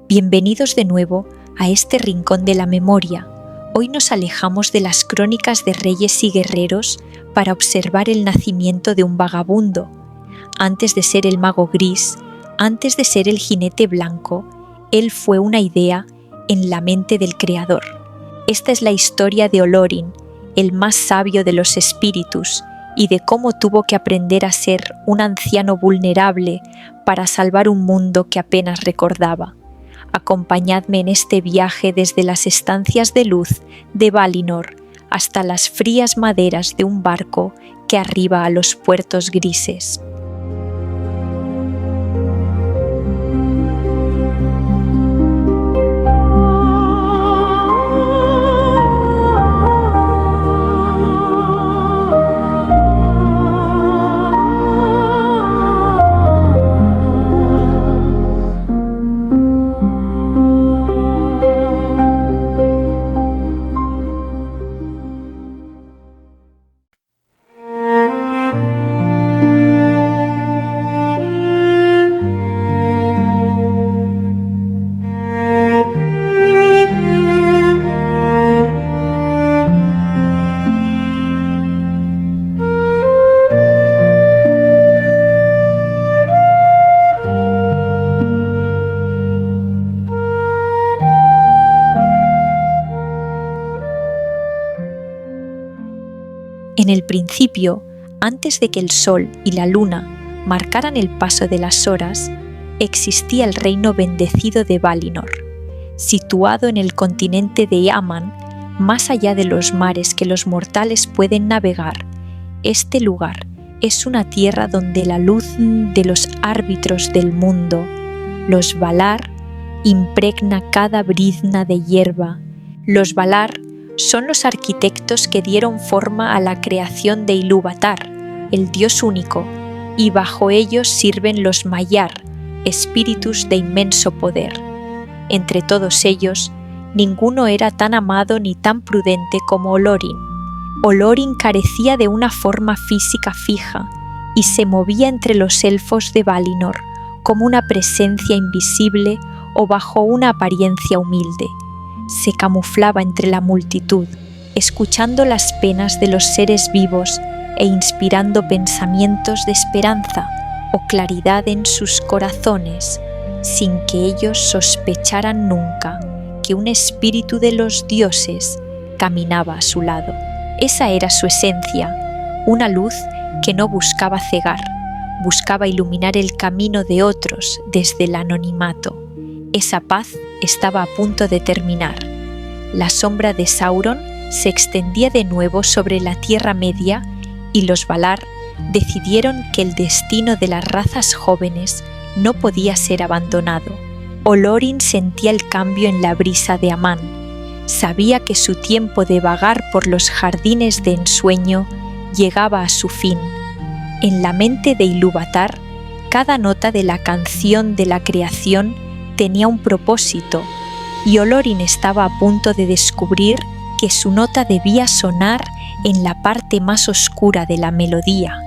Bienvenidos de nuevo a este rincón de la memoria. Hoy nos alejamos de las crónicas de reyes y guerreros para observar el nacimiento de un vagabundo. Antes de ser el mago gris, antes de ser el jinete blanco, él fue una idea en la mente del Creador. Esta es la historia de Olorin, el más sabio de los espíritus, y de cómo tuvo que aprender a ser un anciano vulnerable para salvar un mundo que apenas recordaba. Acompañadme en este viaje desde las estancias de luz de Valinor hasta las frías maderas de un barco que arriba a los puertos grises. En el principio, antes de que el sol y la luna marcaran el paso de las horas, existía el reino bendecido de Valinor. Situado en el continente de Aman, más allá de los mares que los mortales pueden navegar, este lugar es una tierra donde la luz de los árbitros del mundo, los Valar, impregna cada brizna de hierba. Los Valar son los arquitectos que dieron forma a la creación de Ilúvatar, el dios único, y bajo ellos sirven los Maiar, espíritus de inmenso poder. Entre todos ellos, ninguno era tan amado ni tan prudente como Olorin. Olorin carecía de una forma física fija y se movía entre los elfos de Valinor como una presencia invisible o bajo una apariencia humilde. Se camuflaba entre la multitud, escuchando las penas de los seres vivos e inspirando pensamientos de esperanza o claridad en sus corazones, sin que ellos sospecharan nunca que un espíritu de los dioses caminaba a su lado. Esa era su esencia, una luz que no buscaba cegar, buscaba iluminar el camino de otros desde el anonimato. Esa paz estaba a punto de terminar. La sombra de Sauron se extendía de nuevo sobre la Tierra Media y los Valar decidieron que el destino de las razas jóvenes no podía ser abandonado. Olorin sentía el cambio en la brisa de Amán. Sabía que su tiempo de vagar por los jardines de ensueño llegaba a su fin. En la mente de Ilúvatar, cada nota de la canción de la creación tenía un propósito, y Olorin estaba a punto de descubrir que su nota debía sonar en la parte más oscura de la melodía.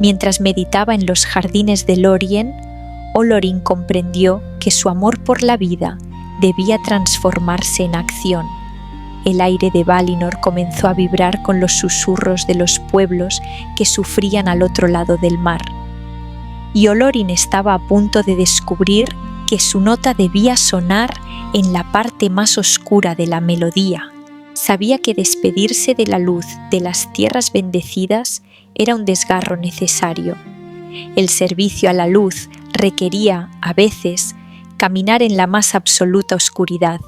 Mientras meditaba en los jardines de Lórien, Olorin comprendió que su amor por la vida debía transformarse en acción. El aire de Valinor comenzó a vibrar con los susurros de los pueblos que sufrían al otro lado del mar. Y Olorin estaba a punto de descubrir que su nota debía sonar en la parte más oscura de la melodía. Sabía que despedirse de la luz de las tierras bendecidas era un desgarro necesario. El servicio a la luz requería, a veces, caminar en la más absoluta oscuridad.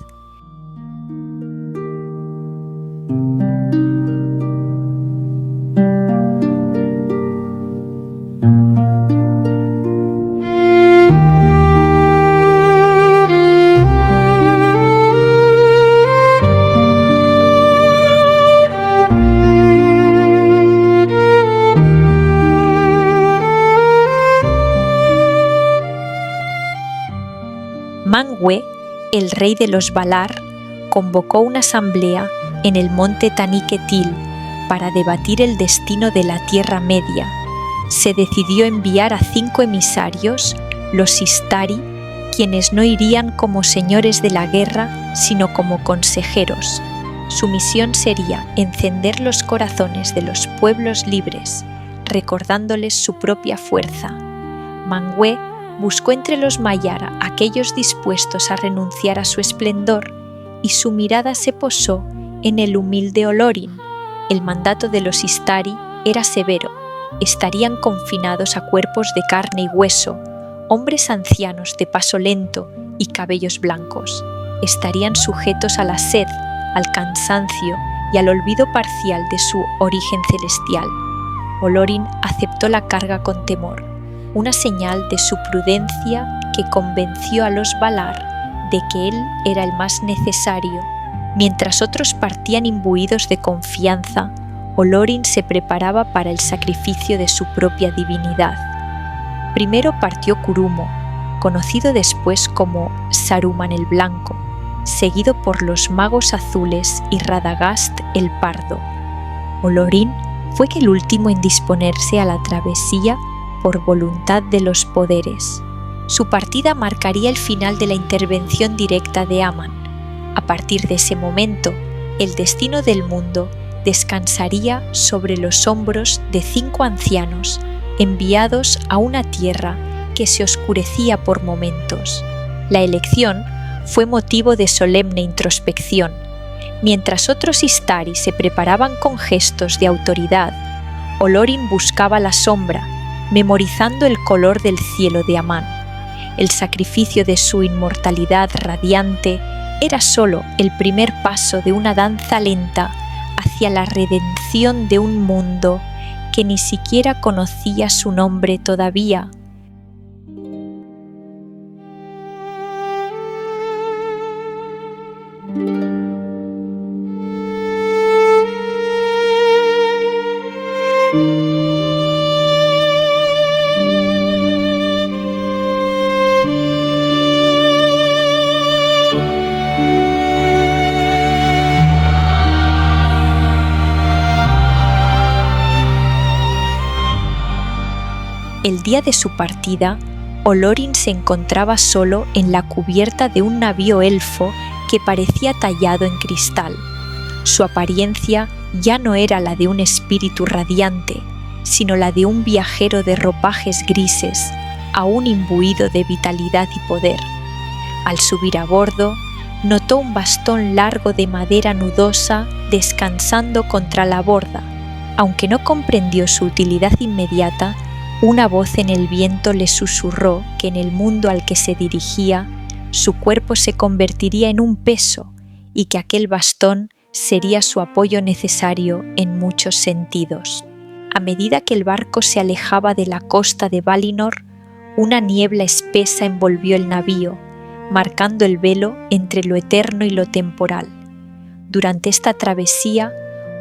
Manwë, el rey de los Valar, convocó una asamblea en el monte Taniquetil para debatir el destino de la Tierra Media. Se decidió enviar a 5 emisarios, los Istari, quienes no irían como señores de la guerra, sino como consejeros. Su misión sería encender los corazones de los pueblos libres, recordándoles su propia fuerza. Manwë buscó entre los Maiar a aquellos dispuestos a renunciar a su esplendor, y su mirada se posó en el humilde Olorin. El mandato de los Istari era severo. Estarían confinados a cuerpos de carne y hueso, hombres ancianos de paso lento y cabellos blancos. Estarían sujetos a la sed, al cansancio y al olvido parcial de su origen celestial. Olorin aceptó la carga con temor, una señal de su prudencia que convenció a los Valar de que él era el más necesario. Mientras otros partían imbuidos de confianza, Olorin se preparaba para el sacrificio de su propia divinidad. Primero partió Kurumo, conocido después como Saruman el Blanco, seguido por los magos azules y Radagast el Pardo. Olorin fue el último en disponerse a la travesía por voluntad de los poderes. Su partida marcaría el final de la intervención directa de Aman. A partir de ese momento, el destino del mundo descansaría sobre los hombros de 5 ancianos enviados a una tierra que se oscurecía por momentos. La elección fue motivo de solemne introspección. Mientras otros Istari se preparaban con gestos de autoridad, Olorin buscaba la sombra, memorizando el color del cielo de Amán. El sacrificio de su inmortalidad radiante era solo el primer paso de una danza lenta hacia la redención de un mundo que ni siquiera conocía su nombre todavía. El día de su partida, Olorin se encontraba solo en la cubierta de un navío elfo que parecía tallado en cristal. Su apariencia ya no era la de un espíritu radiante, sino la de un viajero de ropajes grises, aún imbuido de vitalidad y poder. Al subir a bordo, notó un bastón largo de madera nudosa descansando contra la borda. Aunque no comprendió su utilidad inmediata, una voz en el viento le susurró que en el mundo al que se dirigía, su cuerpo se convertiría en un peso y que aquel bastón sería su apoyo necesario en muchos sentidos. A medida que el barco se alejaba de la costa de Valinor, una niebla espesa envolvió el navío, marcando el velo entre lo eterno y lo temporal. Durante esta travesía,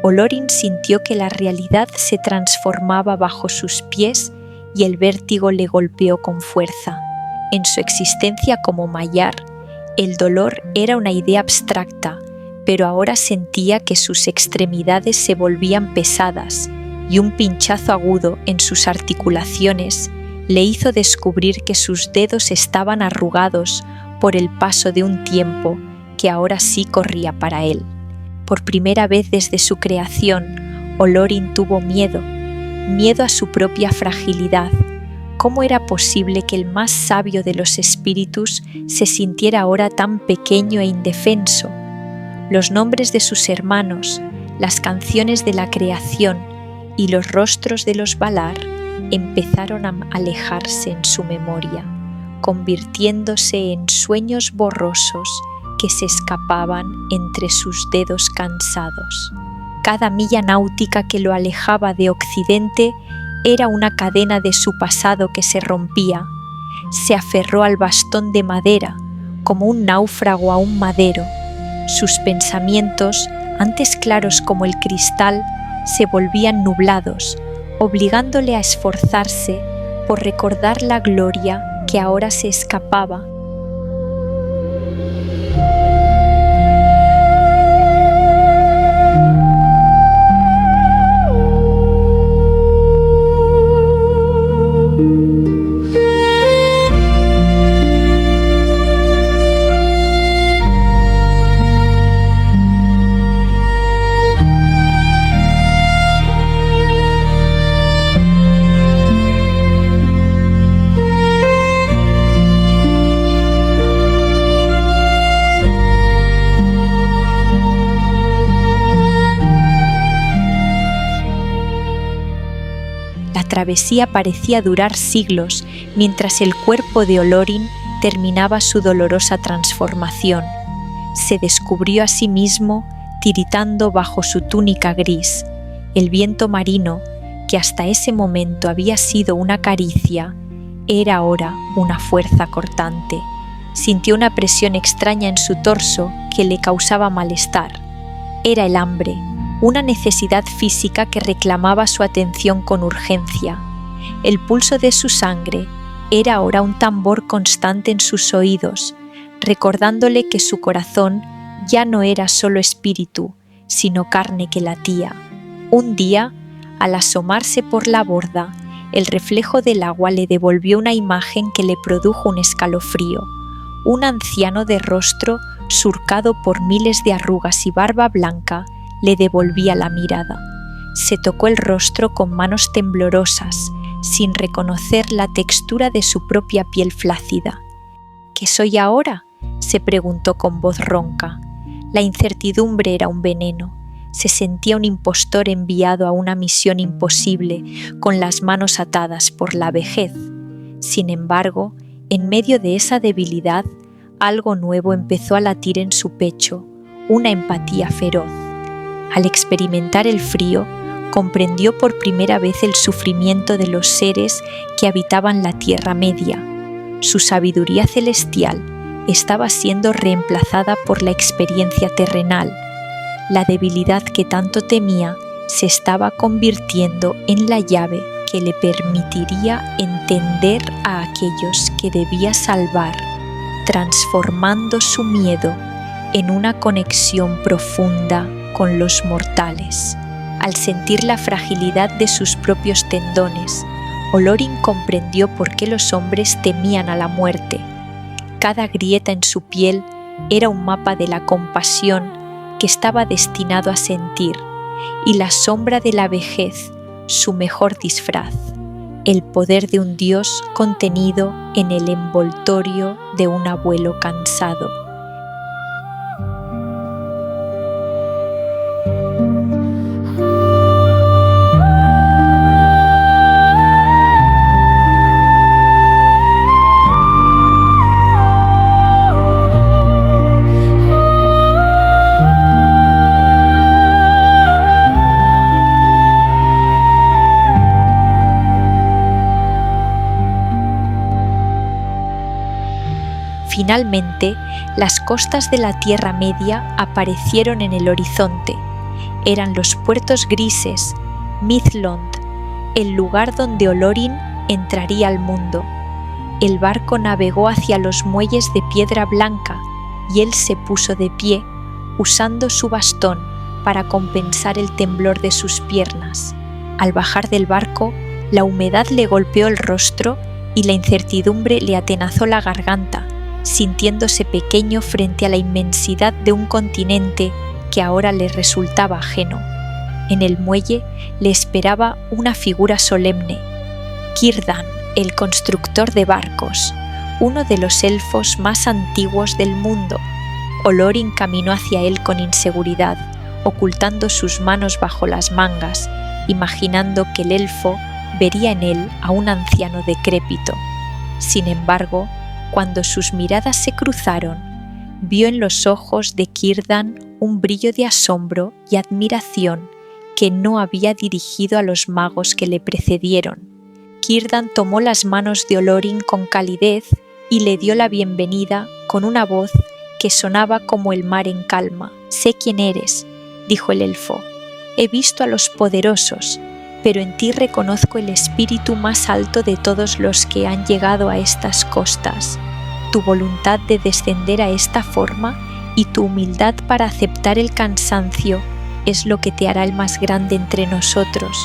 Olorin sintió que la realidad se transformaba bajo sus pies y el vértigo le golpeó con fuerza. En su existencia como Maiar, el dolor era una idea abstracta, pero ahora sentía que sus extremidades se volvían pesadas y un pinchazo agudo en sus articulaciones le hizo descubrir que sus dedos estaban arrugados por el paso de un tiempo que ahora sí corría para él. Por primera vez desde su creación, Olorin tuvo miedo a su propia fragilidad. ¿Cómo era posible que el más sabio de los espíritus se sintiera ahora tan pequeño e indefenso? Los nombres de sus hermanos, las canciones de la creación y los rostros de los Valar empezaron a alejarse en su memoria, convirtiéndose en sueños borrosos que se escapaban entre sus dedos cansados. Cada milla náutica que lo alejaba de Occidente era una cadena de su pasado que se rompía. Se aferró al bastón de madera, como un náufrago a un madero. Sus pensamientos, antes claros como el cristal, se volvían nublados, obligándole a esforzarse por recordar la gloria que ahora se escapaba. travesía parecía durar siglos, mientras el cuerpo de Olorin terminaba su dolorosa transformación. Se descubrió a sí mismo tiritando bajo su túnica gris. El viento marino, que hasta ese momento había sido una caricia, era ahora una fuerza cortante. Sintió una presión extraña en su torso que le causaba malestar. Era el hambre, una necesidad física que reclamaba su atención con urgencia. El pulso de su sangre era ahora un tambor constante en sus oídos, recordándole que su corazón ya no era solo espíritu, sino carne que latía. Un día, al asomarse por la borda, el reflejo del agua le devolvió una imagen que le produjo un escalofrío. Un anciano de rostro surcado por miles de arrugas y barba blanca le devolvía la mirada. Se tocó el rostro con manos temblorosas, sin reconocer la textura de su propia piel flácida. ¿Qué soy ahora?, se preguntó con voz ronca. La incertidumbre era un veneno. Se sentía un impostor enviado a una misión imposible, con las manos atadas por la vejez. Sin embargo, en medio de esa debilidad, algo nuevo empezó a latir en su pecho, una empatía feroz. Al experimentar el frío, comprendió por primera vez el sufrimiento de los seres que habitaban la Tierra Media. Su sabiduría celestial estaba siendo reemplazada por la experiencia terrenal. La debilidad que tanto temía se estaba convirtiendo en la llave que le permitiría entender a aquellos que debía salvar, transformando su miedo en una conexión profunda con los mortales. Al sentir la fragilidad de sus propios tendones, Olorin comprendió por qué los hombres temían a la muerte. Cada grieta en su piel era un mapa de la compasión que estaba destinado a sentir, y la sombra de la vejez, su mejor disfraz, el poder de un dios contenido en el envoltorio de un abuelo cansado. Finalmente, las costas de la Tierra Media aparecieron en el horizonte. Eran los puertos grises, Midlond, el lugar donde Olorin entraría al mundo. El barco navegó hacia los muelles de piedra blanca y él se puso de pie, usando su bastón para compensar el temblor de sus piernas. Al bajar del barco, la humedad le golpeó el rostro y la incertidumbre le atenazó la garganta, sintiéndose pequeño frente a la inmensidad de un continente que ahora le resultaba ajeno. En el muelle le esperaba una figura solemne, Círdan, el constructor de barcos, uno de los elfos más antiguos del mundo. Olorin caminó hacia él con inseguridad, ocultando sus manos bajo las mangas, imaginando que el elfo vería en él a un anciano decrépito. Sin embargo, cuando sus miradas se cruzaron, vio en los ojos de Círdan un brillo de asombro y admiración que no había dirigido a los magos que le precedieron. Círdan tomó las manos de Olorin con calidez y le dio la bienvenida con una voz que sonaba como el mar en calma. «Sé quién eres», dijo el elfo. «He visto a los poderosos, pero en ti reconozco el espíritu más alto de todos los que han llegado a estas costas. Tu voluntad de descender a esta forma y tu humildad para aceptar el cansancio es lo que te hará el más grande entre nosotros,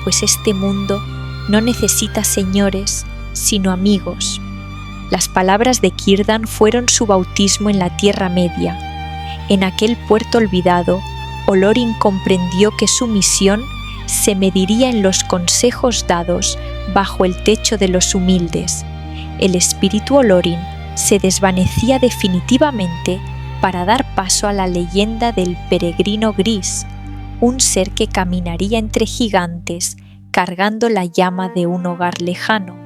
pues este mundo no necesita señores, sino amigos». Las palabras de Círdan fueron su bautismo en la Tierra Media. En aquel puerto olvidado, Olorin comprendió que su misión se mediría en los consejos dados bajo el techo de los humildes. El espíritu Olorin se desvanecía definitivamente para dar paso a la leyenda del peregrino gris, un ser que caminaría entre gigantes cargando la llama de un hogar lejano.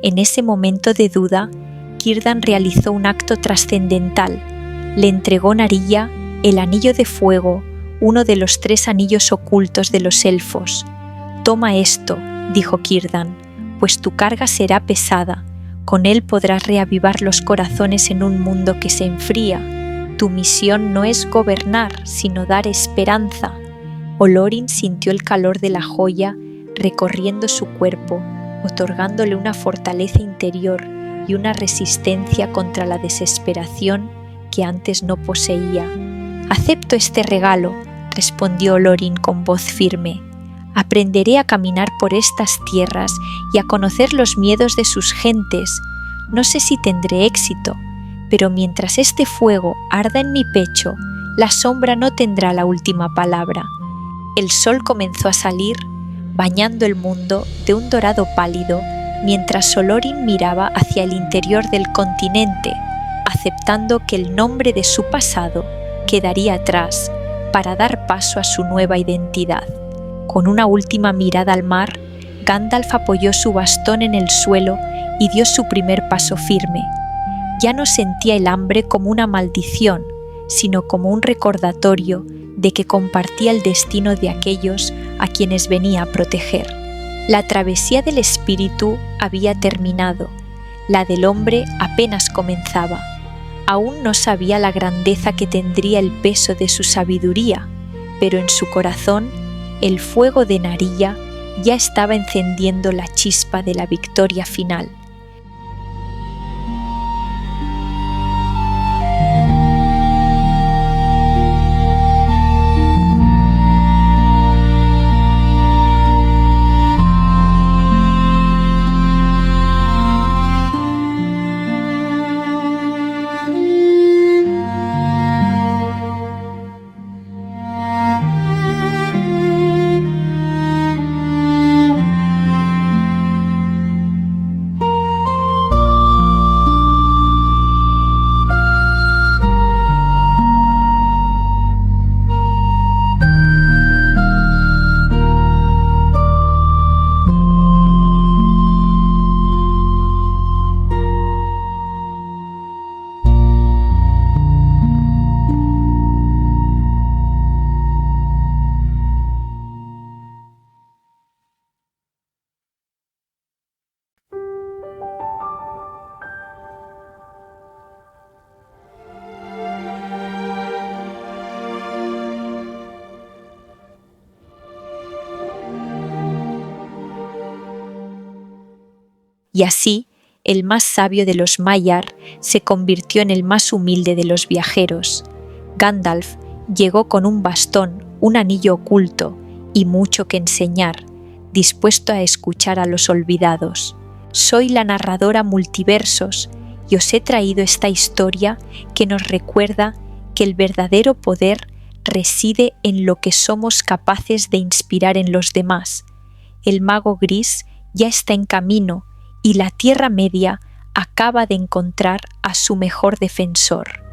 En ese momento de duda, Círdan realizó un acto trascendental. Le entregó Narilla el anillo de fuego, uno de los 3 anillos ocultos de los elfos. «Toma esto», dijo Círdan, «pues tu carga será pesada. Con él podrás reavivar los corazones en un mundo que se enfría. Tu misión no es gobernar, sino dar esperanza». Olorin sintió el calor de la joya recorriendo su cuerpo, otorgándole una fortaleza interior y una resistencia contra la desesperación que antes no poseía. «Acepto este regalo», respondió Olorin con voz firme. «Aprenderé a caminar por estas tierras y a conocer los miedos de sus gentes. No sé si tendré éxito, pero mientras este fuego arda en mi pecho, la sombra no tendrá la última palabra». El sol comenzó a salir, bañando el mundo de un dorado pálido, mientras Olorin miraba hacia el interior del continente, aceptando que el nombre de su pasado quedaría atrás para dar paso a su nueva identidad. Con una última mirada al mar, Gandalf apoyó su bastón en el suelo y dio su primer paso firme. Ya no sentía el hambre como una maldición, sino como un recordatorio de que compartía el destino de aquellos a quienes venía a proteger. La travesía del espíritu había terminado, la del hombre apenas comenzaba. Aún no sabía la grandeza que tendría el peso de su sabiduría, pero en su corazón el fuego de Narilla ya estaba encendiendo la chispa de la victoria final. Y así, el más sabio de los Maiar se convirtió en el más humilde de los viajeros. Gandalf llegó con un bastón, un anillo oculto y mucho que enseñar, dispuesto a escuchar a los olvidados. Soy la narradora multiversos y os he traído esta historia que nos recuerda que el verdadero poder reside en lo que somos capaces de inspirar en los demás. El mago gris ya está en camino y la Tierra Media acaba de encontrar a su mejor defensor.